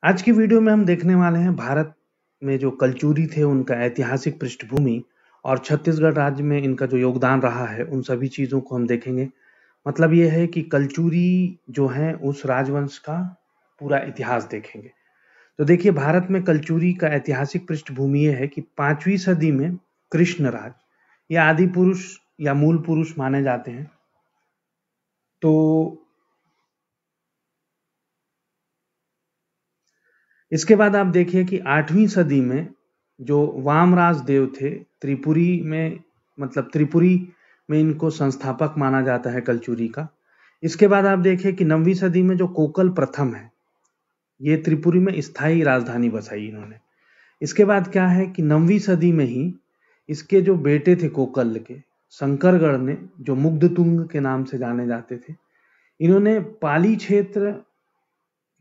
आज की वीडियो में हम देखने वाले हैं भारत में जो कलचुरी थे उनका ऐतिहासिक पृष्ठभूमि और छत्तीसगढ़ राज्य में इनका जो योगदान रहा है उन सभी चीज़ों को हम देखेंगे। मतलब ये है कि कलचुरी जो हैं उस राजवंश का पूरा इतिहास देखेंगे। तो देखिए भारत में कलचुरी का ऐतिहासिक पृष्ठभूमि ये है कि 5वीं सदी में कृष्णराज या आदि पुरुष या मूल पुरुष माने जाते हैं। तो इसके बाद आप देखिए कि 8वीं सदी में जो वामराज देव थे त्रिपुरी में, मतलब त्रिपुरी में इनको संस्थापक माना जाता है कलचुरी का। इसके बाद आप देखिए कि 9वीं सदी में जो कोकल प्रथम है ये त्रिपुरी में स्थायी राजधानी बसाई इन्होंने। इसके बाद क्या है कि 9वीं सदी में ही इसके जो बेटे थे कोकल के, शंकरगढ़ ने, जो मुग्धतुंग के नाम से जाने जाते थे, इन्होंने पाली क्षेत्र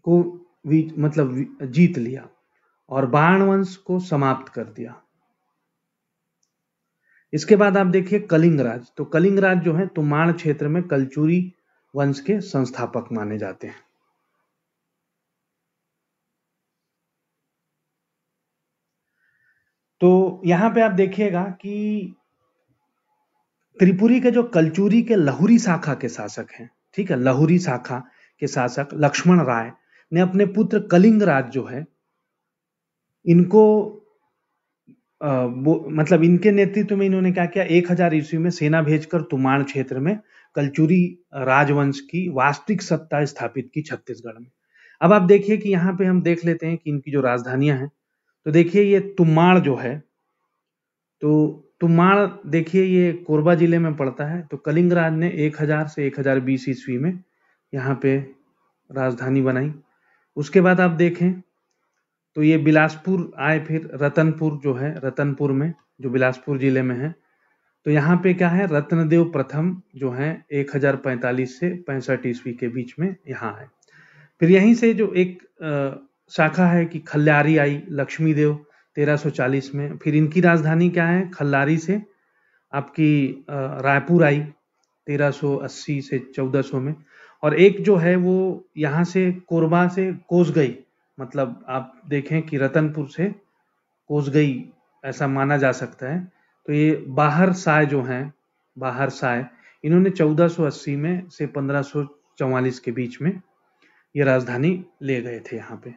को मतलब जीत लिया और बाण वंश को समाप्त कर दिया। इसके बाद आप देखिए कलिंग राज। तो कलिंग राज जो है तुमाण क्षेत्र में कलचुरी वंश के संस्थापक माने जाते हैं। तो यहां पे आप देखिएगा कि त्रिपुरी के जो कलचुरी के लहुरी शाखा के शासक हैं, ठीक है, लहुरी शाखा के शासक लक्ष्मण राय ने अपने पुत्र कलिंग राज जो है इनको मतलब इनके नेतृत्व में इन्होंने क्या किया, 1000 ईस्वी में सेना भेजकर तुमाण क्षेत्र में कलचुरी राजवंश की वास्तविक सत्ता स्थापित की छत्तीसगढ़ में। अब आप देखिए कि यहाँ पे हम देख लेते हैं कि इनकी जो राजधानियां हैं। तो देखिए ये तुमाण जो है, तो तुमाण देखिए ये कोरबा जिले में पड़ता है। तो कलिंग राज ने 1000 से 1020 ईस्वी में यहाँ पे राजधानी बनाई। उसके बाद आप देखें तो ये बिलासपुर आए, फिर रतनपुर जो है, रतनपुर में जो बिलासपुर जिले में है। तो यहाँ पे क्या है, रत्नदेव प्रथम जो है 1045 से 65 ईस्वी के बीच में यहाँ है। फिर यहीं से जो एक शाखा है कि खल्लारी आई, लक्ष्मी देव 1340 में। फिर इनकी राजधानी क्या है, खल्लारी से आपकी रायपुर आई 1380 से 1400 में। और एक जो है वो यहाँ से कोरबा से कोसगई, मतलब आप देखें कि रतनपुर से कोसगई ऐसा माना जा सकता है। तो ये बाहर साय जो हैं, बाहर साय, इन्होंने 1480 में से 1544 के बीच में ये राजधानी ले गए थे यहाँ पे।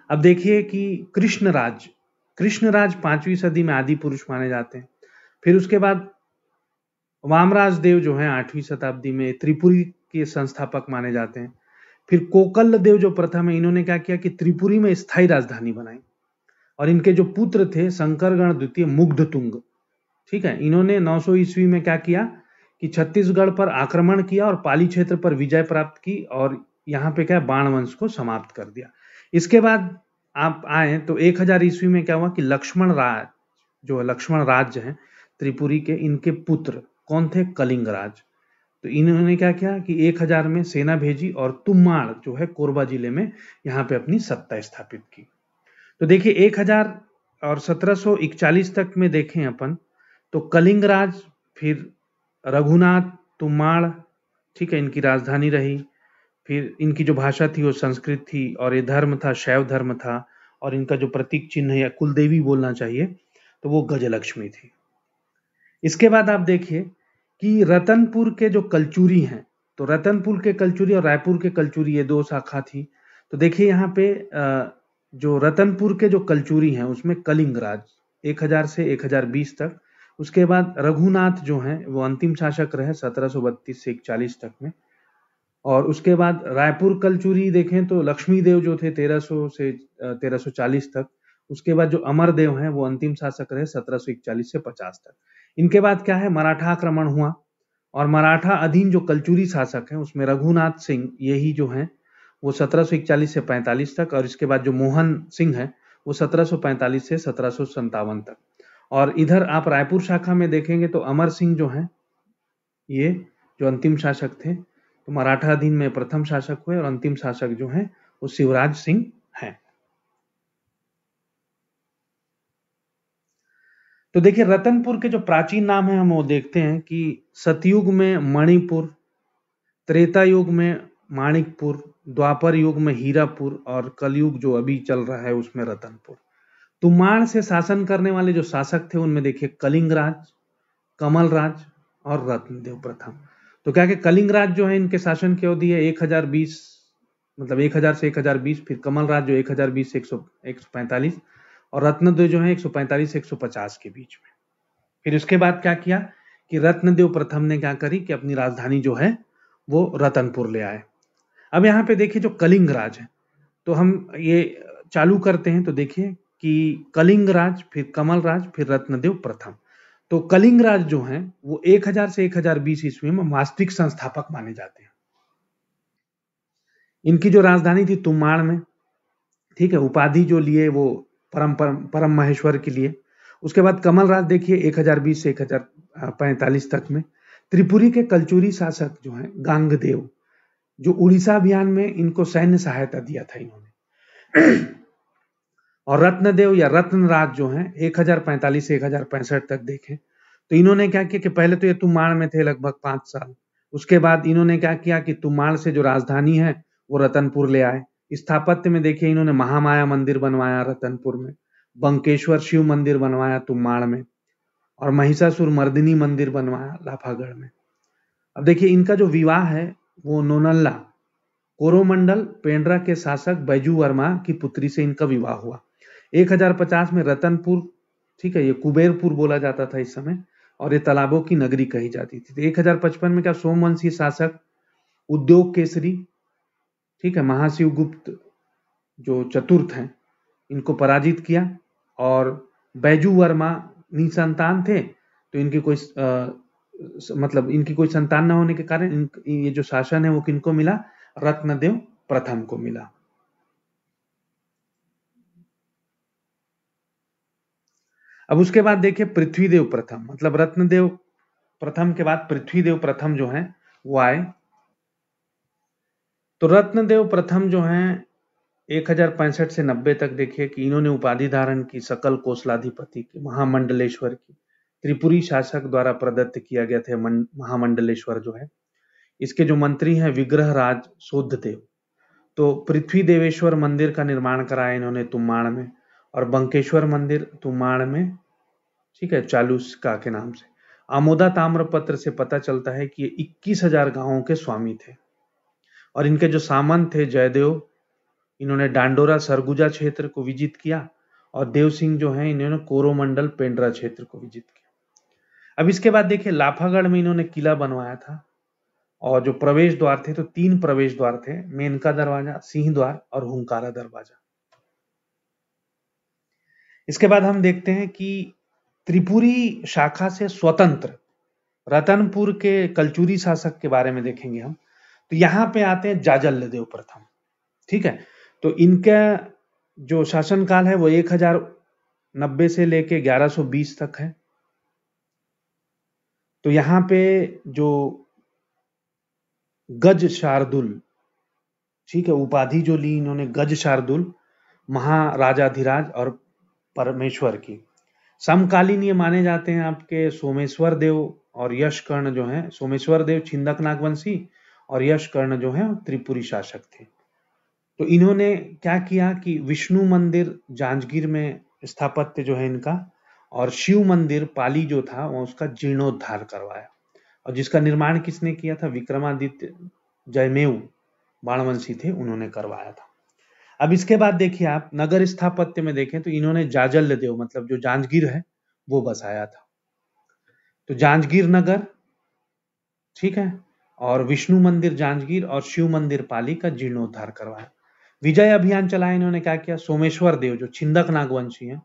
अब देखिए कि कृष्णराज 5वीं सदी में आदि पुरुष माने जाते हैं। फिर उसके बाद वामराज देव जो हैं 8वीं शताब्दी में त्रिपुरी के संस्थापक माने जाते हैं। फिर कोकल देव जो प्रथम है, इन्होंने क्या किया कि त्रिपुरी में स्थायी राजधानी बनाई। और इनके जो पुत्र थे शंकरगढ़ द्वितीय मुग्धतुंग, ठीक है, इन्होंने 900 ईस्वी में क्या किया कि छत्तीसगढ़ पर आक्रमण किया और पाली क्षेत्र पर विजय प्राप्त की और यहाँ पे क्या बाण वंश को समाप्त कर दिया। इसके बाद आप आए तो 1000 ईस्वी में क्या हुआ कि लक्ष्मण राज, जो लक्ष्मण राज्य हैं त्रिपुरी के, इनके पुत्र कौन थे, कलिंग राज। तो इन्होंने क्या किया कि 1000 में सेना भेजी और तुमाण जो है कोरबा जिले में यहाँ पे अपनी सत्ता स्थापित की। तो देखिए 1000 और 1741 तक में देखें अपन तो कलिंग राज, फिर रघुनाथ, तुमाड़, ठीक है, इनकी राजधानी रही। फिर इनकी जो भाषा थी वो संस्कृत थी और ये धर्म था शैव धर्म था। और इनका जो प्रतीक चिन्ह है या कुलदेवी बोलना चाहिए तो वो गजलक्ष्मी थी। इसके बाद आप देखिए कि रतनपुर के जो कलचुरी हैं, तो रतनपुर के कलचुरी और रायपुर के कलचुरी ये दो शाखा थी। तो देखिए यहाँ पे जो रतनपुर के जो कलचुरी हैं उसमें कलिंग राज 1000 से 1020 तक। उसके बाद रघुनाथ जो हैं वो अंतिम शासक रहे 1732 से 41 तक में। और उसके बाद रायपुर कलचुरी देखें तो लक्ष्मी देव जो थे 1300 से 1340 तक। उसके बाद जो अमरदेव हैं वो अंतिम शासक रहे 1741 से 50 तक। इनके बाद क्या है, मराठा आक्रमण हुआ और मराठा अधीन जो कलचुरी शासक हैं उसमें रघुनाथ सिंह यही जो हैं वो 1741 से 45 तक। और इसके बाद जो मोहन सिंह है वो 1745 से 1757 तक। और इधर आप रायपुर शाखा में देखेंगे तो अमर सिंह जो हैं ये जो अंतिम शासक थे, तो मराठा अधीन में प्रथम शासक हुए और अंतिम शासक जो हैं वो शिवराज सिंह हैं। तो देखिए रतनपुर के जो प्राचीन नाम है हम वो देखते हैं कि सतयुग में मणिपुर, त्रेता युग में माणिकपुर, द्वापर युग में हीरापुर और कलयुग जो अभी चल रहा है उसमें रतनपुर। तुम्बाड़ से शासन करने वाले जो शासक थे उनमें देखिए कलिंगराज, कमलराज और रत्नदेव प्रथम। तो क्या कि कलिंगराज जो है इनके शासन की अवधि है 1020, मतलब 1000 से 1020, फिर कमलराज जो 1020 से 145 और रत्नदेव जो है 145 से 150 के बीच में। फिर उसके बाद क्या किया कि रत्नदेव प्रथम ने क्या करी कि अपनी राजधानी जो है वो रतनपुर ले आए। अब यहाँ पे देखिए जो कलिंग राज है, तो हम ये चालू करते हैं तो देखिए कि कलिंग राज, फिर कमल राज, फिर रत्नदेव प्रथम। तो कलिंग राज जो हैं वो 1000 से 1020 ईस्वी में वास्तविक संस्थापक माने जाते हैं। इनकी जो राजधानी थी तुम्बाड़ में, ठीक है, उपाधि जो लिए वो परम महेश्वर के लिए। उसके बाद कमल राज देखिए 1020 से 1045 तक में। त्रिपुरी के कलचुरी शासक जो हैं गांगदेव, जो उड़ीसा अभियान में इनको सैन्य सहायता दिया था इन्होंने। और रत्नदेव या रत्नराज जो हैं 1045 से 1065 तक देखें तो इन्होंने क्या किया कि पहले तो ये तुम्बाड़ में थे लगभग 5 साल। उसके बाद इन्होंने क्या किया कि तुम्बाड़ से जो राजधानी है वो रतनपुर ले आए। स्थापत्य में देखिए इन्होंने महामाया मंदिर बनवाया रतनपुर में, बंकेश्वर शिव मंदिर बनवाया तुम्बाड़ में, और महिषासुर मर्दिनी मंदिर बनवाया लाफागढ़ में। अब देखिए इनका जो विवाह है वो नोनल्ला कोरोमंडल पेंड्रा के शासक बैजू वर्मा की पुत्री से इनका विवाह हुआ। 1050 में रतनपुर, ठीक है, ये कुबेरपुर बोला जाता था इस समय, और ये तालाबों की नगरी कही जाती थी। तो 1055 में क्या सोमवंशी शासक उद्योग केसरी, ठीक है, महाशिवगुप्त जो चतुर्थ हैं, इनको पराजित किया। और बैजू वर्मा निसंतान थे, तो इनकी कोई मतलब इनकी कोई संतान न होने के कारण ये जो शासन है वो किनको मिला, रत्नदेव प्रथम को मिला। अब उसके बाद देखिए पृथ्वीदेव प्रथम, मतलब रत्नदेव प्रथम के बाद पृथ्वीदेव प्रथम जो हैं वो आए। तो रत्नदेव प्रथम जो हैं 1065 से 90 तक देखिए कि इन्होंने उपाधि धारण की सकल कोसलाधिपति की, महामंडलेश्वर की। त्रिपुरी शासक द्वारा प्रदत्त किया गया था महामंडलेश्वर जो है। इसके जो मंत्री हैं विग्रह राज शोधदेव। तो पृथ्वी देवेश्वर मंदिर का निर्माण कराया इन्होंने तुम्बाड़ में, और बंकेश्वर मंदिर तुम्बाड़ में, ठीक है, चालुक्य के नाम से। आमोदा ताम्रपत्र से पता चलता है कि ये 21,000 गांवों के स्वामी थे। और इनके जो सामंत थे जयदेव, इन्होंने डांडोरा सरगुजा क्षेत्र को विजित किया, और देव सिंह जो है इन्होंने कोरोमंडल पेंड्रा क्षेत्र को विजित किया। अब इसके बाद देखिए लाफागढ़ में इन्होंने किला बनवाया था, और जो प्रवेश द्वार थे तो 3 प्रवेश द्वार थे, मेनका दरवाजा, सिंह द्वार और हुंकारा दरवाजा। इसके बाद हम देखते हैं कि त्रिपुरी शाखा से स्वतंत्र रतनपुर के कलचुरी शासक के बारे में देखेंगे हम। तो यहां पे आते हैं जाजल्यदेव प्रथम, ठीक है। तो इनका जो शासनकाल है वो 1090 से लेके 1120 तक है। तो यहां पे जो गज शार्दुल, ठीक है, उपाधि जो ली इन्होंने गज शार्दुल, महाराजाधिराज और परमेश्वर की। समकालीन ये माने जाते हैं आपके सोमेश्वर देव और यश कर्ण जो हैं, सोमेश्वर देव छिंदक नागवंशी और यश कर्ण जो हैं त्रिपुरी शासक थे। तो इन्होंने क्या किया कि विष्णु मंदिर जांजगीर में स्थापत्य जो है इनका, और शिव मंदिर पाली जो था वो उसका जीर्णोद्धार करवाया, और जिसका निर्माण किसने किया था, विक्रमादित्य जयमेव बाणवंशी थे, उन्होंने करवाया था। अब इसके बाद देखिए आप नगर स्थापत्य में देखें तो इन्होंने जाजल्य देव, मतलब जो जांजगीर है वो बसाया था। तो जांजगीर नगर, ठीक है, और विष्णु मंदिर जांजगीर और शिव मंदिर पाली का जीर्णोद्धार करवाया। विजय अभियान चलाया इन्होंने, क्या किया, सोमेश्वर देव जो छिंदक नागवंशी हैं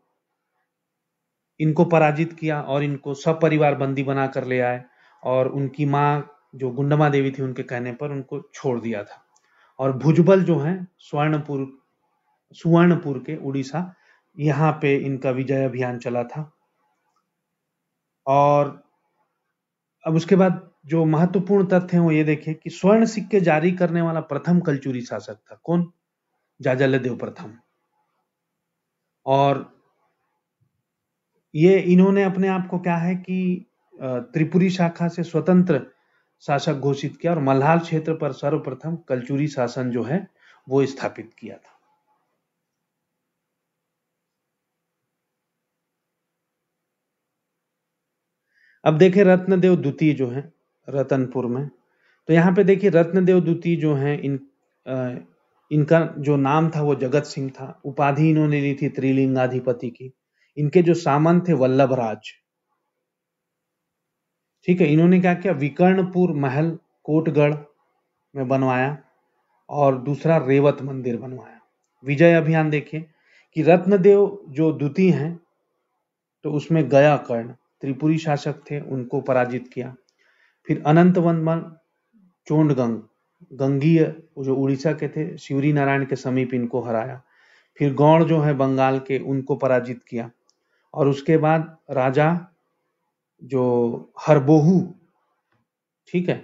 इनको पराजित किया और इनको सपरिवार बंदी बनाकर ले आए, और उनकी मां जो गुंडमा देवी थी उनके कहने पर उनको छोड़ दिया था। और भुजबल जो है सुवर्णपुर के उड़ीसा, यहाँ पे इनका विजय अभियान चला था। और अब उसके बाद जो महत्वपूर्ण तथ्य हैं वो ये देखिए कि स्वर्ण सिक्के जारी करने वाला प्रथम कलचुरी शासक था कौन, जाजल्यदेव प्रथम। और ये इन्होंने अपने आप को क्या है कि त्रिपुरी शाखा से स्वतंत्र शासक घोषित किया और मल्हार क्षेत्र पर सर्वप्रथम कलचुरी शासन जो है वो स्थापित किया था। अब देखिए रत्नदेव द्वितीय जो है रतनपुर में, तो यहाँ पे देखिए रत्नदेव द्वितीय जो है इनका जो नाम था वो जगत सिंह था। उपाधि इन्होंने ली थी त्रिलिंगाधिपति की। इनके जो सामंत थे वल्लभराज, ठीक है। इन्होंने क्या किया, विकर्णपुर महल कोटगढ़ में बनवाया और दूसरा रेवत मंदिर बनवाया। विजय अभियान देखिए कि रत्नदेव जो द्वितीय हैं तो उसमें गया कर्ण त्रिपुरी शासक थे, उनको पराजित किया। फिर अनंतवर्मन चोंडगंग गंगीय जो उड़ीसा के थे, शिवरी नारायण के समीप इनको हराया। फिर गौड़ जो है बंगाल के, उनको पराजित किया। और उसके बाद राजा जो हरबोहू, ठीक है,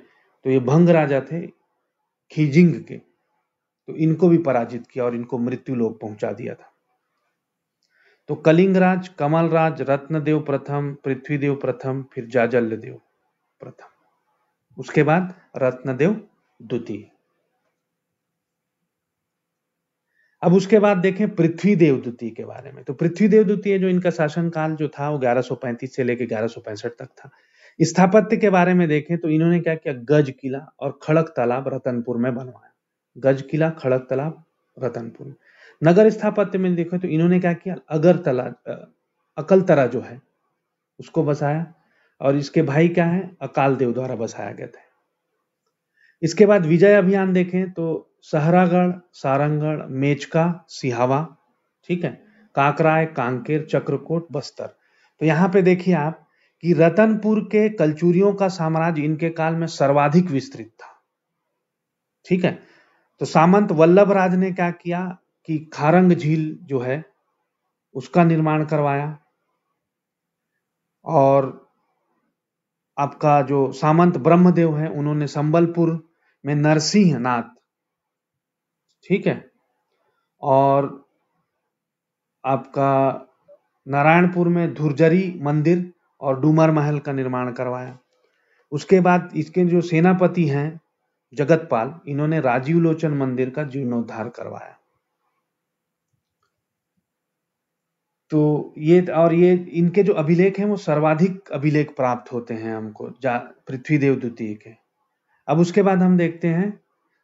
तो ये भंग राजा थे खिजिंग के, तो इनको भी पराजित किया और इनको मृत्यु लोक पहुंचा दिया था। तो कलिंगराज, कमलराज, रत्नदेव प्रथम, पृथ्वीदेव प्रथम, फिर जाजल्यदेव प्रथम, उसके बाद रत्नदेव द्वितीय। अब उसके बाद देखें पृथ्वीदेव द्वितीय के बारे में। तो पृथ्वीदेव द्वितीय जो इनका शासनकाल जो था वो 1135 से लेकर 1165 तक था। स्थापत्य के बारे में देखें तो इन्होंने क्या किया, गज किला और खड़क तालाब रतनपुर में बनवाया। गज किला, खड़क तालाब रतनपुर में। नगर स्थापत्य में देखो तो इन्होंने क्या किया, अगरतला अकलतरा जो है उसको बसाया और इसके भाई क्या है, अकाल देव द्वारा बसाया गया था। इसके बाद विजय अभियान देखें तो सहरागढ़, सारंगगढ़, मेचका, सिहावा, ठीक है, काकराय, कांकेर, चक्रकोट, बस्तर। तो यहाँ पे देखिए आप कि रतनपुर के कलचुरियों का साम्राज्य इनके काल में सर्वाधिक विस्तृत था, ठीक है। तो सामंत वल्लभराज ने क्या किया कि खारंग झील जो है उसका निर्माण करवाया और आपका जो सामंत ब्रह्मदेव है उन्होंने संबलपुर में नरसिंह नाथ, ठीक है, और आपका नारायणपुर में धुरजरी मंदिर और डूमर महल का निर्माण करवाया। उसके बाद इसके जो सेनापति हैं जगतपाल, इन्होंने राजीव लोचन मंदिर का जीर्णोद्धार करवाया। तो ये इनके जो अभिलेख हैं वो सर्वाधिक अभिलेख प्राप्त होते हैं हमको पृथ्वीदेव द्वितीय के। अब उसके बाद हम देखते हैं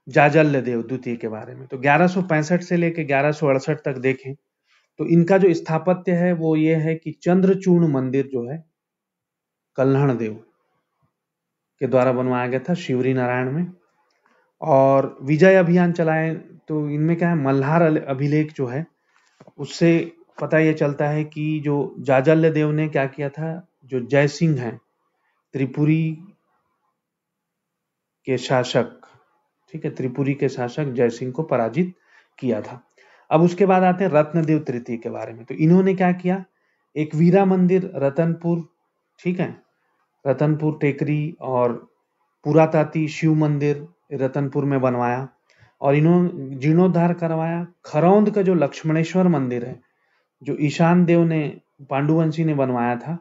जाजल्यदेव द्वितीय के बारे में। तो 1165 से लेकर 1168 तक देखें तो इनका जो स्थापत्य है वो ये है कि चंद्रचूर्ण मंदिर जो है कल्हण देव के द्वारा बनवाया गया था शिवरी नारायण में। और विजय अभियान चलाए तो इनमें क्या है, मल्हार अभिलेख जो है उससे पता ये चलता है कि जो जाजल्यदेव ने क्या किया था, जो जय सिंह हैं त्रिपुरी के शासक, ठीक है, त्रिपुरी के शासक जय सिंह को पराजित किया था। अब उसके बाद आते हैं रत्नदेव तृतीय के बारे में। तो इन्होंने क्या किया, एक वीरा मंदिर रतनपुर, ठीक है, रतनपुर टेकरी और पुराताती शिव मंदिर रतनपुर में बनवाया और इन्होंने जीर्णोद्धार करवाया। खरौंद का जो लक्ष्मणेश्वर मंदिर है जो ईशान देव ने पांडुवंशी ने बनवाया था,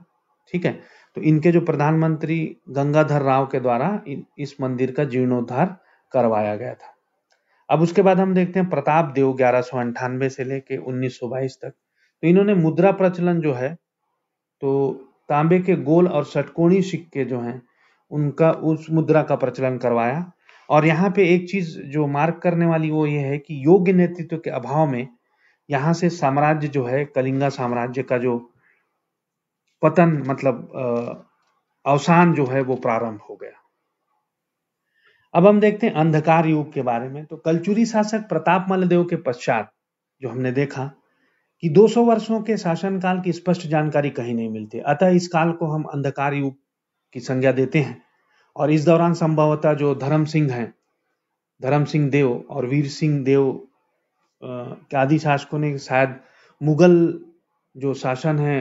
ठीक है, तो इनके जो प्रधानमंत्री गंगाधर राव के द्वारा इस मंदिर का जीर्णोद्धार करवाया गया था। अब उसके बाद हम देखते हैं प्रताप देव 1198 से लेके 1922 तक। तो इन्होंने मुद्रा प्रचलन जो है तो तांबे के गोल और षटकोणी सिक्के जो हैं उनका उस मुद्रा का प्रचलन करवाया। और यहाँ पे एक चीज जो मार्क करने वाली वो ये है कि योग्य नेतृत्व के अभाव में यहाँ से साम्राज्य जो है कलिंगा साम्राज्य का जो पतन मतलब अवसान जो है वो प्रारंभ हो गया। अब हम देखते हैं अंधकार युग के बारे में। तो कलचुरी शासक प्रतापमल देव के पश्चात जो हमने देखा कि 200 वर्षों के शासनकाल की स्पष्ट जानकारी कहीं नहीं मिलती, अतः इस काल को हम अंधकार युग की संज्ञा देते हैं। और इस दौरान संभवतः जो धर्म सिंह हैं, धर्म सिंह देव और वीर सिंह देव के आदि शासकों ने शायद मुगल जो शासन है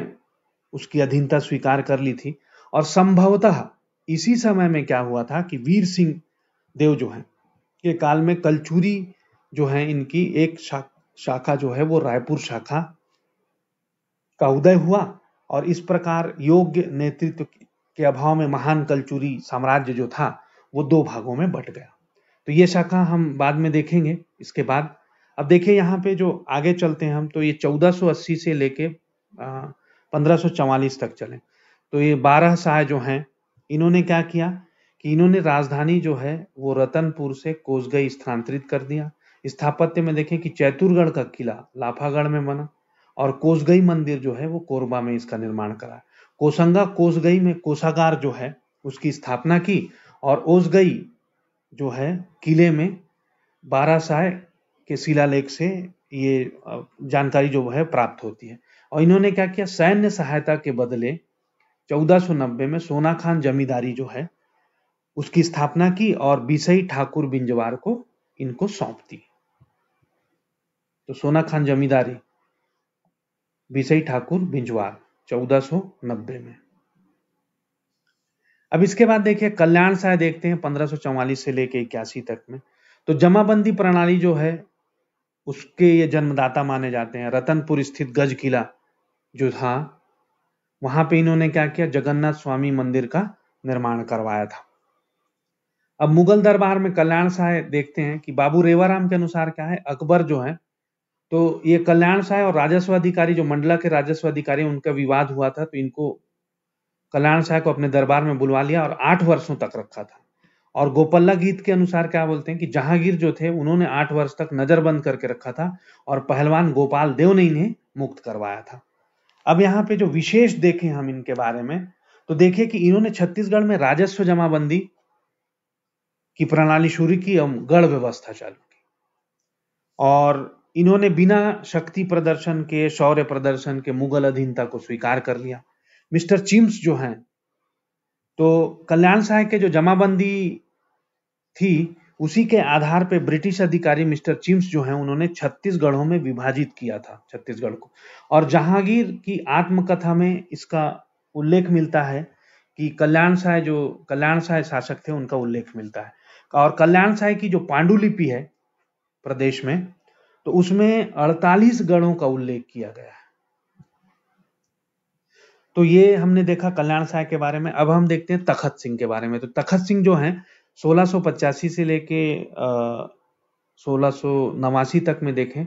उसकी अधीनता स्वीकार कर ली थी। और संभवतः इसी समय में क्या हुआ था कि वीर सिंह देव जो है के काल में कलचुरी जो है इनकी एक शाखा जो है वो रायपुर शाखा का उदय हुआ। और इस प्रकार योग्य नेतृत्व के अभाव में महान कलचुरी साम्राज्य जो था वो 2 भागों में बट गया। तो ये शाखा हम बाद में देखेंगे इसके बाद। अब देखिए यहाँ पे जो आगे चलते हैं हम, तो ये 1480 से लेके 1544 तक चले। तो ये 12 शाह जो हैं, इन्होंने क्या किया कि इन्होंने राजधानी जो है वो रतनपुर से कोसगई स्थानांतरित कर दिया। स्थापत्य में देखें कि चैतुरगढ़ का किला लाफागढ़ में बना और कोसगई मंदिर जो है वो कोरबा में इसका निर्माण करा। कोसंगा कोसगई में कोषागार जो है उसकी स्थापना की और ओसगई जो है किले में 12 शाह के शिलालेख से ये जानकारी जो है प्राप्त होती है। और इन्होंने क्या किया, सैन्य सहायता के बदले 1490 में सोना खान जमींदारी जो है उसकी स्थापना की और बिसई ठाकुर बिंजवार को इनको सौंप दी। तो सोना खान जमींदारी, बिसई ठाकुर बिंजवार 1490 में। अब इसके बाद देखिए कल्याण शाह देखते हैं 1544 से लेके 81 तक में। तो जमाबंदी प्रणाली जो है उसके ये जन्मदाता माने जाते हैं। रतनपुर स्थित गज किला जो था वहां पे इन्होंने क्या किया, जगन्नाथ स्वामी मंदिर का निर्माण करवाया था। अब मुगल दरबार में कल्याण शाह देखते हैं कि बाबू रेवाराम के अनुसार क्या है, अकबर जो है तो ये कल्याण शाह और राजस्व अधिकारी जो मंडला के राजस्व अधिकारी उनका विवाद हुआ था, तो इनको कल्याण शाह को अपने दरबार में बुलवा लिया और 8 वर्षों तक रखा था। और गोपल्ला गीत के अनुसार क्या बोलते हैं कि जहांगीर जो थे उन्होंने 8 वर्ष तक नजरबंद करके रखा था और पहलवान गोपाल देव ने इन्हें मुक्त करवाया था। अब यहाँ पे जो विशेष देखें हम इनके बारे में, तो देखिए कि इन्होंने छत्तीसगढ़ में राजस्व जमाबंदी की प्रणाली शुरू की और गढ़ व्यवस्था चालू की। और इन्होंने बिना शक्ति प्रदर्शन के, शौर्य प्रदर्शन के मुगल अधीनता को स्वीकार कर लिया। मिस्टर चिम्स जो हैं, तो कल्याण शाह के जो जमाबंदी थी उसी के आधार पे ब्रिटिश अधिकारी मिस्टर चिम्स जो हैं उन्होंने 36 गढ़ों में विभाजित किया था छत्तीसगढ़ को। और जहांगीर की आत्मकथा में इसका उल्लेख मिलता है कि कल्याण शाह शासक थे उनका उल्लेख मिलता है। और कल्याण शाह की जो पांडुलिपि है प्रदेश में, तो उसमें 48 गढ़ों का उल्लेख किया गया है। तो ये हमने देखा कल्याण शाह के बारे में। अब हम देखते हैं तखत सिंह के बारे में। तो तखत सिंह जो हैं 1685 से लेके 1689 तक में देखें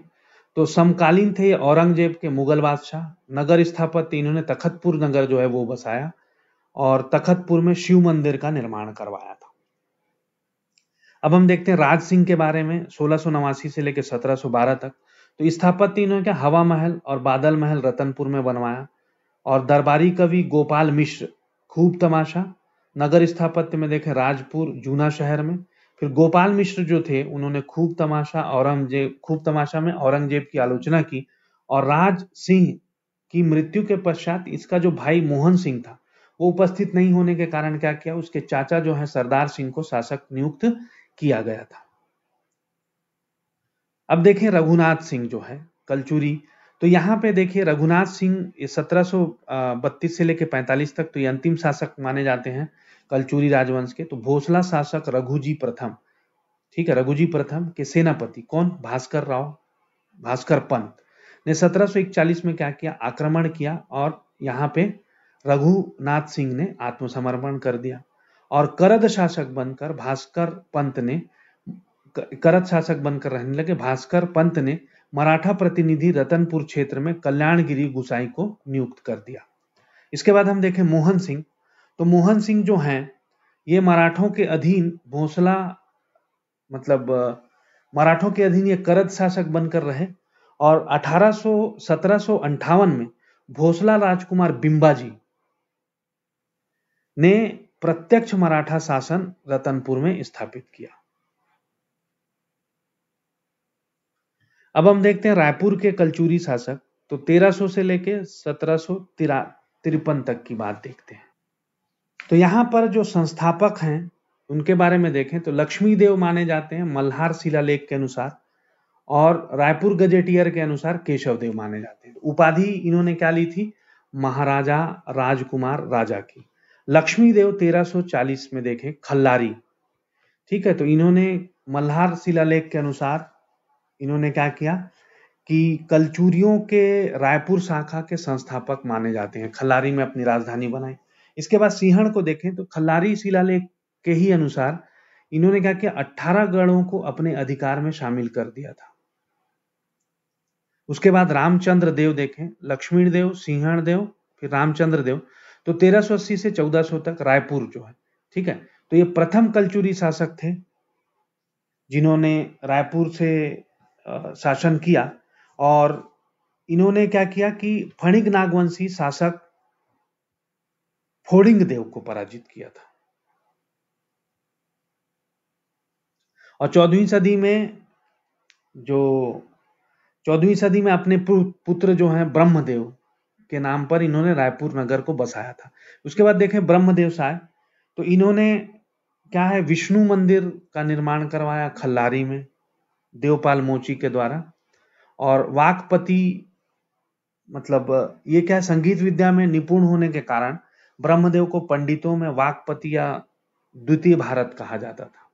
तो समकालीन थे औरंगजेब के मुगल बादशाह। नगर स्थापत्य इन्होंने तखतपुर नगर जो है वो बसाया और तखतपुर में शिव मंदिर का निर्माण करवाया था। अब हम देखते हैं राज सिंह के बारे में 1689 से लेकर 1712 तक। तो स्थापत्य इन्होंने क्या, हवा महल और बादल महल रतनपुर में बनवाया और दरबारी कवि गोपाल मिश्र खूब तमाशा। नगर स्थापत्य में देखें राजपुर जूना शहर में। फिर गोपाल मिश्र जो थे उन्होंने खूब तमाशा में औरंगजेब की आलोचना की। और राज सिंह की मृत्यु के पश्चात इसका जो भाई मोहन सिंह था वो उपस्थित नहीं होने के कारण क्या किया, उसके चाचा जो है सरदार सिंह को शासक नियुक्त किया गया था। अब देखें रघुनाथ सिंह जो है कलचुरी। तो यहाँ पे देखिए रघुनाथ सिंह 1732 से लेकर 45 तक तो ये अंतिम शासक माने जाते हैं कलचुरी राजवंश के। तो भोसला शासक रघुजी प्रथम, ठीक है, रघुजी प्रथम के सेनापति कौन, भास्कर पंत ने 1741 में क्या किया, आक्रमण किया और यहाँ पे रघुनाथ सिंह ने आत्मसमर्पण कर दिया। और करद शासक बनकर रहने लगे। भास्कर पंत ने मराठा प्रतिनिधि रतनपुर क्षेत्र में कल्याणगिरी गुसाई को नियुक्त कर दिया। इसके बाद हम देखें मोहन सिंह। तो मोहन सिंह जो हैं ये मराठों के अधीन मराठों के अधीन ये करद शासक बनकर रहे और 1758 में भोसला राजकुमार बिंबाजी ने प्रत्यक्ष मराठा शासन रतनपुर में स्थापित किया। अब हम देखते हैं रायपुर के कलचुरी शासक। तो 1300 से लेके 1753 तक की बात देखते हैं। तो यहाँ पर जो संस्थापक हैं उनके बारे में देखें तो लक्ष्मी देव माने जाते हैं मल्हार शिलालेख के अनुसार और रायपुर गजेटियर के अनुसार केशव देव माने जाते हैं। उपाधि इन्होंने क्या ली थी, महाराजा राजकुमार राजा की। लक्ष्मी देव 1340 में देखें खल्लारी, ठीक है। तो इन्होंने मल्हार शिलालेख के अनुसार इन्होंने क्या किया कि कलचुरियों के रायपुर शाखा के संस्थापक माने जाते हैं, खल्लारी में अपनी राजधानी बनाई। इसके बाद सिंहण को देखें तो खल्लारी शिलालेख के ही अनुसार इन्होंने क्या किया, 18 गढ़ों को अपने अधिकार में शामिल कर दिया था। उसके बाद रामचंद्र देव देखें, लक्ष्मण देव, सिंहण देव, फिर रामचंद्र देव, तो 1380 से 1400 तक रायपुर जो है, ठीक है। तो ये प्रथम कलचुरी शासक थे जिन्होंने रायपुर से शासन किया, और इन्होंने क्या किया कि फणिक नागवंशी शासक फोड़िंग देव को पराजित किया था। और 14वीं सदी में अपने पुत्र जो हैं ब्रह्मदेव के नाम पर इन्होंने रायपुर नगर को बसाया था। उसके बाद देखें ब्रह्मदेव साय, तो इन्होंने क्या है, विष्णु मंदिर का निर्माण करवाया खल्लारी में देवपाल मोची के द्वारा। और वाकपति, मतलब ये क्या है, संगीत विद्या में निपुण होने के कारण ब्रह्मदेव को पंडितों में वाकपति या द्वितीय भारत कहा जाता था।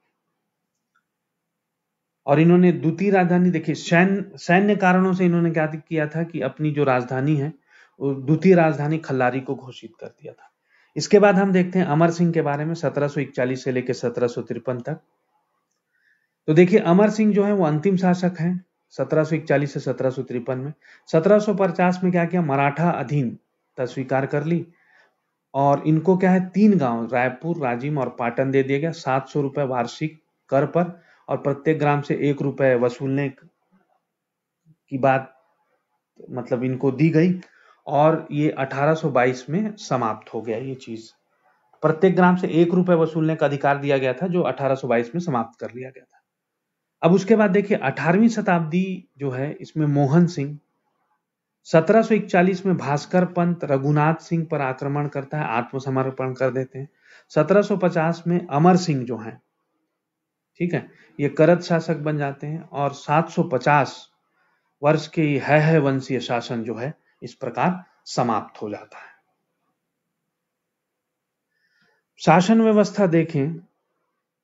और इन्होंने द्वितीय राजधानी, देखिए सैन्य कारणों से इन्होंने क्या किया था कि अपनी जो राजधानी है वो द्वितीय राजधानी खल्लारी को घोषित कर दिया था। इसके बाद हम देखते हैं अमर सिंह के बारे में, 1741 से लेकर 1753 तक। तो देखिए अमर सिंह जो है वो अंतिम शासक हैं 1741 से 1753 में। 1750 में क्या किया, मराठा अधीनता स्वीकार कर ली, और इनको क्या है 3 गांव रायपुर, राजिम और पाटन दे दिया गया 700 रुपए वार्षिक कर पर, और प्रत्येक ग्राम से 1 रुपए वसूलने की बात मतलब इनको दी गई। और ये 1822 में समाप्त हो गया ये चीज। प्रत्येक ग्राम से 1 रुपए वसूलने का अधिकार दिया गया था, जो 1822 में समाप्त कर लिया गया था। अब उसके बाद देखिए 18वीं शताब्दी जो है, इसमें मोहन सिंह 1741 में भास्कर पंत रघुनाथ सिंह पर आक्रमण करता है, आत्मसमर्पण कर देते हैं। 1750 में अमर सिंह जो हैं, ठीक है, ये करत शासक बन जाते हैं, और 750 वर्ष के है वंशीय शासन जो है इस प्रकार समाप्त हो जाता है। शासन व्यवस्था देखें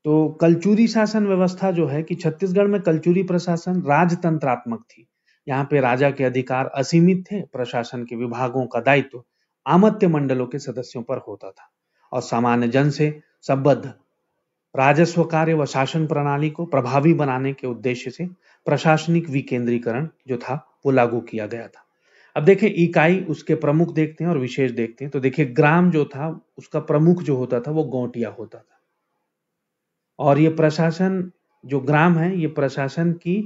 तो कलचुरी शासन व्यवस्था जो है कि छत्तीसगढ़ में कलचुरी प्रशासन राजतंत्रात्मक थी। यहाँ पे राजा के अधिकार असीमित थे, प्रशासन के विभागों का दायित्व आमत्य मंडलों के सदस्यों पर होता था, और सामान्य जन से संबद्ध राजस्व कार्य व शासन प्रणाली को प्रभावी बनाने के उद्देश्य से प्रशासनिक विकेंद्रीकरण जो था वो लागू किया गया था। अब देखिए इकाई, उसके प्रमुख देखते हैं और विशेष देखते हैं। तो देखिए ग्राम जो था उसका प्रमुख जो होता था वो गौटिया होता था, और ये प्रशासन जो ग्राम है ये प्रशासन की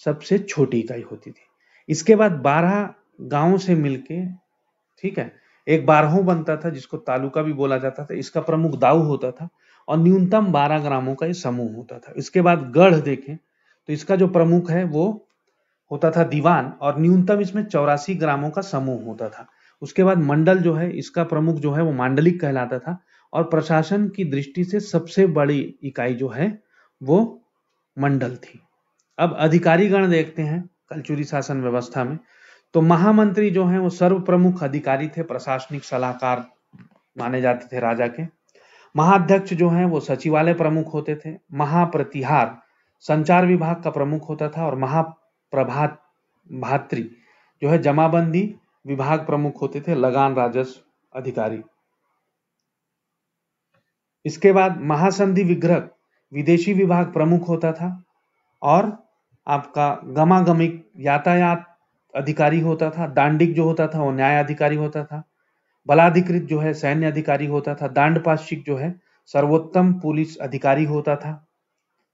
सबसे छोटी इकाई होती थी। इसके बाद 12 गांवों से मिलके, ठीक है, एक 12वां बनता था जिसको तालुका भी बोला जाता था। इसका प्रमुख दाऊ होता था, और न्यूनतम 12 ग्रामों का ये समूह होता था। इसके बाद गढ़ देखें तो इसका जो प्रमुख है वो होता था दीवान, और न्यूनतम इसमें 84 ग्रामों का समूह होता था। उसके बाद मंडल जो है, इसका प्रमुख जो है वो मांडलिक कहलाता था, और प्रशासन की दृष्टि से सबसे बड़ी इकाई जो है वो मंडल थी। अब अधिकारीगण देखते हैं कलचुरी शासन व्यवस्था में। तो महामंत्री जो हैं वो सर्व प्रमुख अधिकारी थे, प्रशासनिक सलाहकार माने जाते थे राजा के। महाध्यक्ष जो हैं वो सचिवालय प्रमुख होते थे। महाप्रतिहार संचार विभाग का प्रमुख होता था, और महाप्रभात भात्री जो है जमाबंदी विभाग प्रमुख होते थे, लगान राजस्व अधिकारी। इसके बाद महासंधि विग्रह विदेशी विभाग प्रमुख होता था, और आपका गमागमिक यातायात अधिकारी होता था। दांडिक जो होता था वो न्याय अधिकारी होता था। बलाधिकृत जो है सैन्य अधिकारी होता था। दांडपाशिक जो है सर्वोत्तम पुलिस अधिकारी होता था,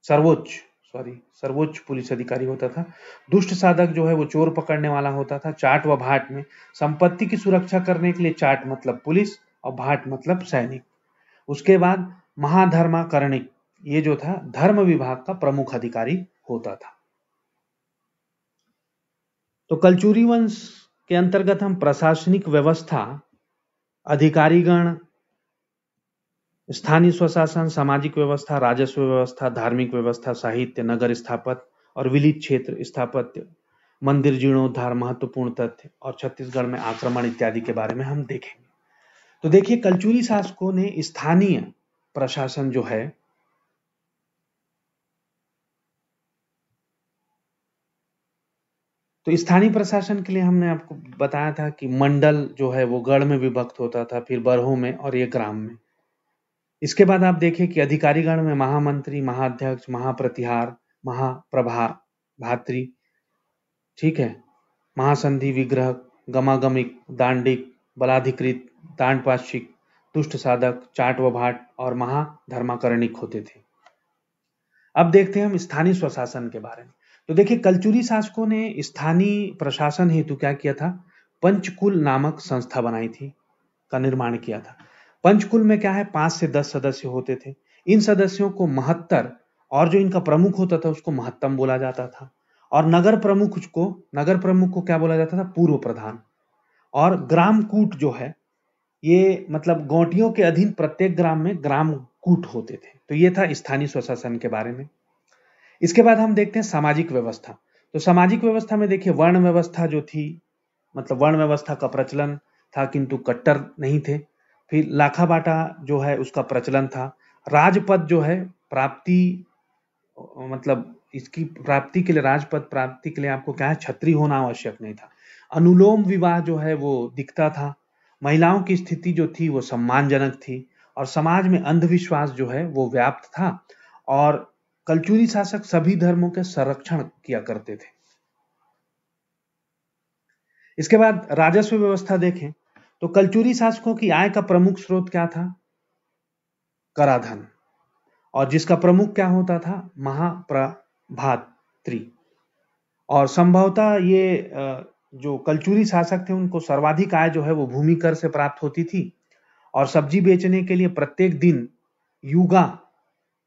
सर्वोच्च पुलिस अधिकारी होता था। दुष्ट साधक जो है वो चोर पकड़ने वाला होता था। चाट व भाट में संपत्ति की सुरक्षा करने के लिए चाट मतलब पुलिस और भाट मतलब सैनिक। उसके बाद महाधर्माकरणिक, ये जो था धर्म विभाग का प्रमुख अधिकारी होता था। तो कलचुरी वंश के अंतर्गत हम प्रशासनिक व्यवस्था, अधिकारीगण, स्थानीय स्वशासन, सामाजिक व्यवस्था, राजस्व व्यवस्था, धार्मिक व्यवस्था, साहित्य, नगर स्थापत्य और विलित क्षेत्र स्थापत्य, मंदिर जीर्णोद्धार, महत्वपूर्ण तथ्य और छत्तीसगढ़ में आक्रमण इत्यादि के बारे में हम देखेंगे। तो देखिए कलचुरी शासकों ने स्थानीय प्रशासन जो है तो स्थानीय प्रशासन के लिए हमने आपको बताया था कि मंडल जो है वो गढ़ में विभक्त होता था, फिर बरहों में और ये ग्राम में। इसके बाद आप देखें कि अधिकारीगण में महामंत्री, महाध्यक्ष, महाप्रतिहार, महाप्रभा भात्री, ठीक है, महासंधि, विग्रह, गमागमिक, दांडिक, बलाधिकृत, दांडपाशिक, तुष्ट साधक, चाट व भाट और महाधर्माकरणिक होते थे। अब देखते हैं हम स्थानीय स्वशासन के बारे में। तो देखिए, कलचुरी शासकों ने स्थानीय प्रशासन हेतु क्या किया था, पंचकुल नामक संस्था बनाई थी, का निर्माण किया था। पंचकुल में क्या है, 5 से 10 सदस्य होते थे। इन सदस्यों को महत्तर और जो इनका प्रमुख होता था उसको महत्तम बोला जाता था, और नगर प्रमुख को क्या बोला जाता था, पूर्व प्रधान। और ग्राम कूट जो है, ये मतलब गौटियों के अधीन प्रत्येक ग्राम में ग्राम कूट होते थे। तो ये था स्थानीय स्वशासन के बारे में। इसके बाद हम देखते हैं सामाजिक व्यवस्था। तो सामाजिक व्यवस्था में देखिए, वर्ण व्यवस्था जो थी, मतलब वर्ण व्यवस्था का प्रचलन था किंतु कट्टर नहीं थे। फिर लाखा बाटा जो है उसका प्रचलन था। राजपद जो है प्राप्ति, मतलब इसकी प्राप्ति के लिए, राजपद प्राप्ति के लिए आपको क्या है, छत्री होना आवश्यक नहीं था। अनुलोम विवाह जो है वो दिखता था। महिलाओं की स्थिति जो थी वो सम्मानजनक थी, और समाज में अंधविश्वास जो है वो व्याप्त था। और कलचुरी शासक सभी धर्मों के संरक्षण किया करते थे। इसके बाद राजस्व व्यवस्था देखें तो कलचुरी शासकों की आय का प्रमुख स्रोत क्या था, कराधान, और जिसका प्रमुख क्या होता था, महाप्रभात्री। और संभवतः ये जो कलचुरी शासक थे उनको सर्वाधिक आय जो है वो भूमि कर से प्राप्त होती थी, और सब्जी बेचने के लिए प्रत्येक दिन युगा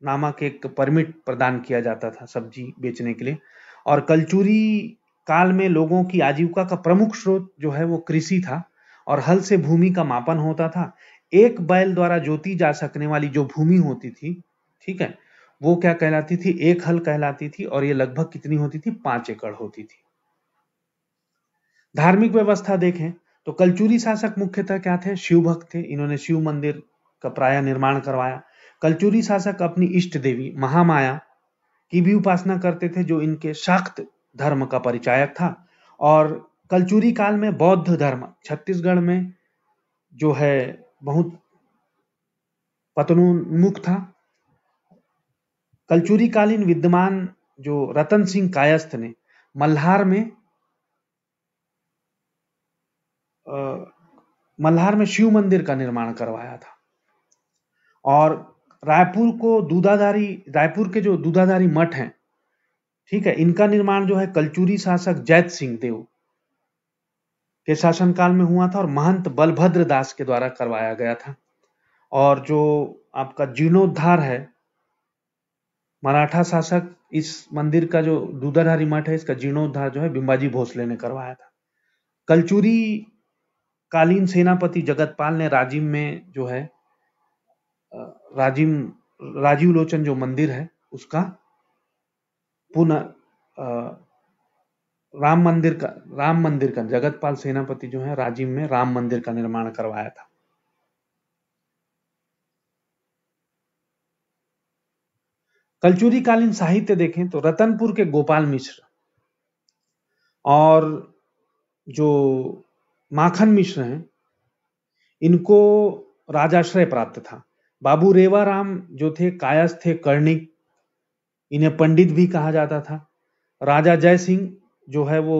नामक एक परमिट प्रदान किया जाता था सब्जी बेचने के लिए। और कलचुरी काल में लोगों की आजीविका का प्रमुख स्रोत जो है वो कृषि था, और हल से भूमि का मापन होता था। एक बैल द्वारा जोती जा सकने वाली जो भूमि होती थी, ठीक है, वो क्या कहलाती थी, एक हल कहलाती थी, और ये लगभग कितनी होती थी, 5 एकड़ होती थी। धार्मिक व्यवस्था देखें तो कलचुरी शासक मुख्यतः क्या थे, शिव भक्त थे। इन्होंने शिव मंदिर का प्राय निर्माण करवाया। कलचुरी शासक अपनी इष्ट देवी महामाया की भी उपासना करते थे, जो इनके शाक्त धर्म का परिचायक था। और कलचुरी काल में बौद्ध धर्म छत्तीसगढ़ में जो है बहुत पतनोन्मुख था। कलचुरी कालीन विद्वान जो रतन सिंह कायस्थ ने मल्हार में शिव मंदिर का निर्माण करवाया था। और रायपुर के जो दूधाधारी मठ हैं, ठीक है, इनका निर्माण जो है कलचुरी शासक जैत सिंह देव के शासनकाल में हुआ था, और महंत बलभद्र दास के द्वारा करवाया गया था। और जो आपका जीर्णोद्धार है, मराठा शासक इस मंदिर का जो दूधाधारी मठ है, इसका जीर्णोद्धार जो है बिंबाजी भोसले ने करवाया था। कलचुरी कालीन सेनापति जगतपाल ने राजिम में जो है राजीव लोचन जो मंदिर है उसका पुनः राम मंदिर का जगतपाल सेनापति जो है राजिम में राम मंदिर का निर्माण करवाया था। कलचुरी कालीन साहित्य देखें तो रतनपुर के गोपाल मिश्र और जो माखन मिश्र हैं, इनको राजाश्रय प्राप्त था। बाबू रेवाराम जो थे कायस्थ थे, कर्णिक, इन्हें पंडित भी कहा जाता था। राजा जय सिंह जो है वो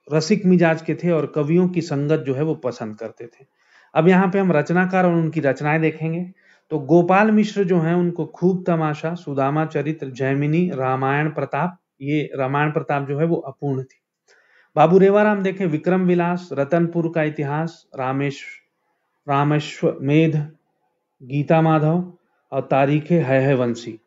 रसिक मिजाज के थे, और कवियों की संगत जो है वो पसंद करते थे। अब यहाँ पे हम रचनाकार और उनकी रचनाएं देखेंगे। तो गोपाल मिश्र जो हैं उनको खूब तमाशा, सुदामा चरित्र, जैमिनी, रामायण प्रताप, ये रामायण प्रताप जो है वो अपूर्ण थी। बाबू रेवाराम देखें, विक्रम विलास, रतनपुर का इतिहास, रामेश्वमेध, गीता माधव और तारीखे है वंशी।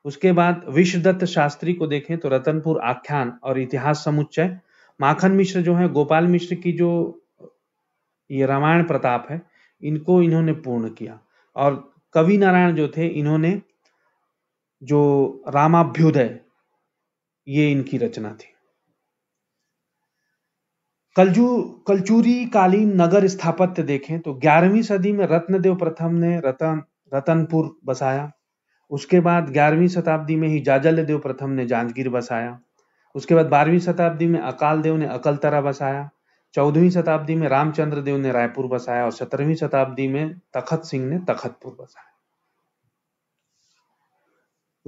उसके बाद विश्वदत्त शास्त्री को देखें तो रतनपुर आख्यान और इतिहास समुच्चय। माखन मिश्र जो है, गोपाल मिश्र की जो ये रामायण प्रताप है, इनको इन्होंने पूर्ण किया। और कवि नारायण जो थे, इन्होंने जो रामाभ्युदय, ये इनकी रचना थी। कलचुरी कालीन नगर स्थापत्य देखें तो 11वीं सदी में रत्नदेव प्रथम ने रतनपुर बसाया। उसके बाद 11वीं शताब्दी में ही जाजलदेव प्रथम ने जांजगीर बसाया। उसके बाद 12वीं शताब्दी में अकाल देव ने अकलतरा बसाया। 14वीं शताब्दी में रामचंद्र देव ने रायपुर बसाया, और 17वीं शताब्दी में तखत सिंह ने तखतपुर बसाया।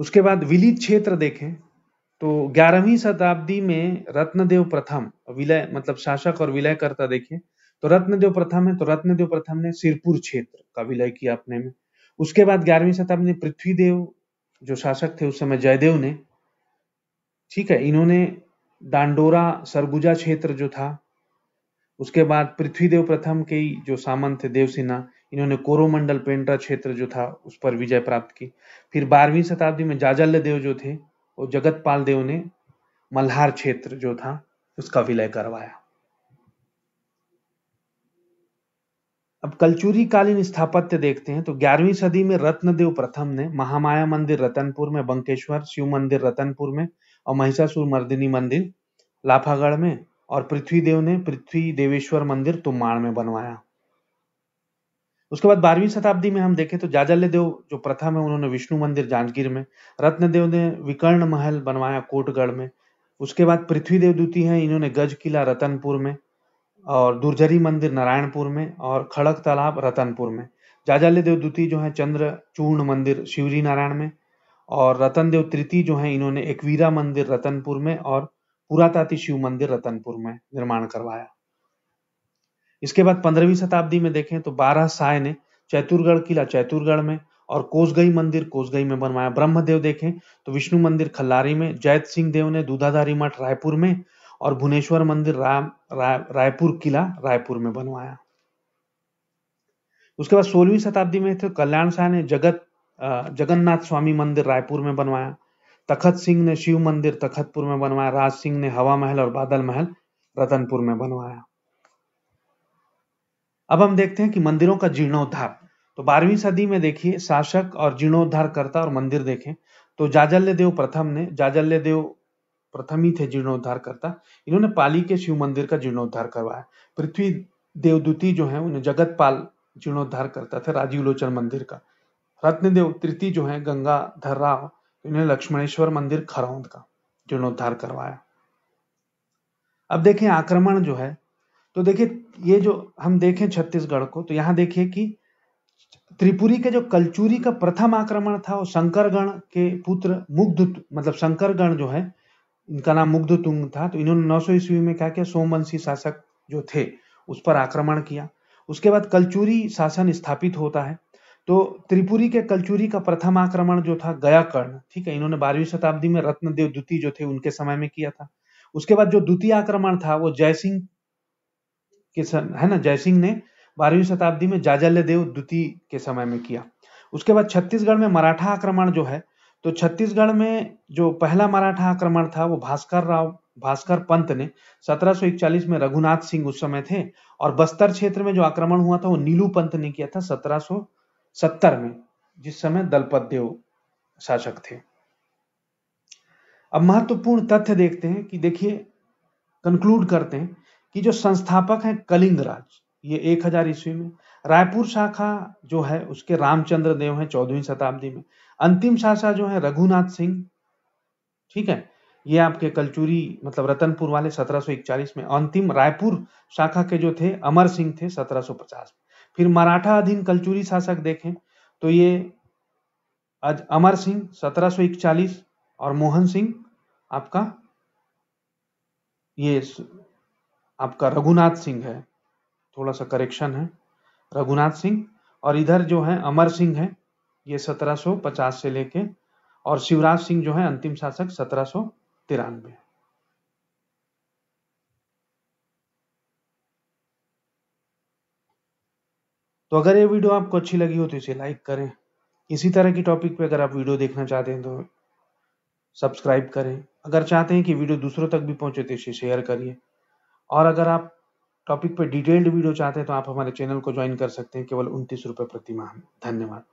उसके बाद विलित क्षेत्र देखें तो 11वीं शताब्दी में रत्नदेव प्रथम, विलय मतलब शासक और विलयकर्ता देखें तो रत्नदेव प्रथम है, तो रत्नदेव प्रथम ने सिरपुर क्षेत्र का विलय किया अपने में। उसके बाद 11वीं शताब्दी में पृथ्वीदेव जो शासक थे उस समय जयदेव ने, ठीक है, इन्होंने डांडोरा सरगुजा क्षेत्र जो था, उसके बाद पृथ्वीदेव प्रथम के ही जो सामंत थे देवसेना, इन्होंने कोरोमंडल पेंड्रा क्षेत्र जो था उस पर विजय प्राप्त की। फिर 12वीं शताब्दी में जाजल्य देव जो थे वो जगतपाल देव ने मल्हार क्षेत्र जो था उसका विलय करवाया। अब कलचुरी कालीन स्थापत्य देखते हैं तो 11वीं सदी में रत्नदेव प्रथम ने महामाया मंदिर रतनपुर में, बंकेश्वर शिव मंदिर रतनपुर में और महिषासुर मर्दिनी मंदिर लाफागढ़ में, और पृथ्वीदेव ने पृथ्वी देवेश्वर मंदिर तुमाड़ में बनवाया। उसके बाद 12वीं शताब्दी में हम देखें तो जाजल्य देव जो प्रथम है उन्होंने विष्णु मंदिर जांजगीर में, रत्नदेव ने विकर्ण महल बनवाया कोटगढ़ में। उसके बाद पृथ्वीदेव द्वितीय हैं, इन्होंने गज किला रतनपुर में और दुर्जरी मंदिर नारायणपुर में और खड़क तालाब रतनपुर में। जाजल्य देव द्वितीय जो है चंद्रचूर्ण मंदिर शिवजी नारायण में, और रतन देव तृतीय जो है इन्होंने एकवीरा मंदिर रतनपुर में और पुराताती शिव मंदिर रतनपुर में निर्माण करवाया। इसके बाद 15वीं शताब्दी में देखें तो 12 साय ने चैतुरगढ़ किला चैतुरगढ़ में और कोसगई मंदिर कोसगई में बनवाया। ब्रह्मदेव देखें तो विष्णु मंदिर खल्लारी में, जैत सिंह देव ने दूधाधारी मठ रायपुर में और भुवनेश्वर मंदिर रायपुर किला रायपुर में बनवाया। उसके बाद 16वीं शताब्दी में थे कल्याण शाह ने जगन्नाथ स्वामी मंदिर रायपुर में बनवाया। तखत सिंह ने शिव मंदिर तखतपुर में बनवाया। राज सिंह ने हवा महल और बादल महल रतनपुर में बनवाया। अब हम देखते हैं कि मंदिरों का जीर्णोद्धार। तो 12वीं सदी में देखिए शासक और जीर्णोद्धारकर्ता और मंदिर देखें तो जाजल्य देव प्रथम ही थे जीर्णोद्धारकर्ता, इन्होंने पाली के शिव मंदिर का जीर्णोद्धार करवाया। पृथ्वी देव द्वितीय जो है उन्हें जगतपाल जीर्णोद्धार करता था राजीव लोचन मंदिर का। रत्नदेव तृतीय जो है गंगाधर राव, इन्हें लक्ष्मणेश्वर मंदिर खरौंद का जीर्णोद्धार करवाया। अब देखें आक्रमण जो है तो देखिए ये जो हम देखें छत्तीसगढ़ को तो यहाँ देखिए कि त्रिपुरी के जो कलचुरी का प्रथम आक्रमण था वो शंकरगण के पुत्र मुग्ध मतलब शंकरगण जो है इनका नाम मुग्धतुंग था, तो इन्होंने 900 ईस्वी में क्या किया, सोमवंशी शासक जो थे उस पर आक्रमण किया। उसके बाद कलचुरी शासन स्थापित होता है। तो त्रिपुरी के कलचुरी का प्रथम आक्रमण जो था गयाकर्ण, ठीक है, इन्होंने 12वीं शताब्दी में रत्नदेव द्वितीय जो थे उनके समय में किया था। उसके बाद जो द्वितीय आक्रमण था वो जयसिंह के है ना, जयसिंह ने 12वीं शताब्दी में जाजल्य देव द्वितीय के समय में किया। उसके बाद छत्तीसगढ़ में मराठा आक्रमण जो है तो छत्तीसगढ़ में जो पहला मराठा आक्रमण था वो भास्कर पंत ने 1741 में, रघुनाथ सिंह उस समय थे, और बस्तर क्षेत्र में जो आक्रमण हुआ था वो नीलू पंत ने किया था 1770 में, जिस समय दलपत देव शासक थे। अब महत्वपूर्ण तथ्य देखते हैं कि देखिए कंक्लूड करते हैं कि जो संस्थापक हैं कलिंग राज, ये 1000 ईस्वी में, रायपुर शाखा जो है उसके रामचंद्र देव हैं 14वीं शताब्दी में, अंतिम शासक जो है रघुनाथ सिंह, ठीक है, ये आपके कलचुरी मतलब रतनपुर वाले 1741 में, अंतिम रायपुर शाखा के जो थे अमर सिंह थे 1750 में। फिर मराठा अधीन कलचुरी शासक देखें तो ये अमर सिंह 1741 और मोहन सिंह आपका ये आपका रघुनाथ सिंह है, थोड़ा सा करेक्शन है, रघुनाथ सिंह, और इधर जो है अमर सिंह है ये 1750 से लेके, और शिवराज सिंह जो है अंतिम शासक 1793। तो अगर ये वीडियो आपको अच्छी लगी हो तो इसे लाइक करें। इसी तरह की टॉपिक पे अगर आप वीडियो देखना चाहते हैं तो सब्सक्राइब करें। अगर चाहते हैं कि वीडियो दूसरों तक भी पहुंचे तो इसे शेयर करिए। और अगर आप टॉपिक पे डिटेल्ड वीडियो चाहते हैं तो आप हमारे चैनल को ज्वाइन कर सकते हैं केवल 29 रुपये प्रति माह में। धन्यवाद।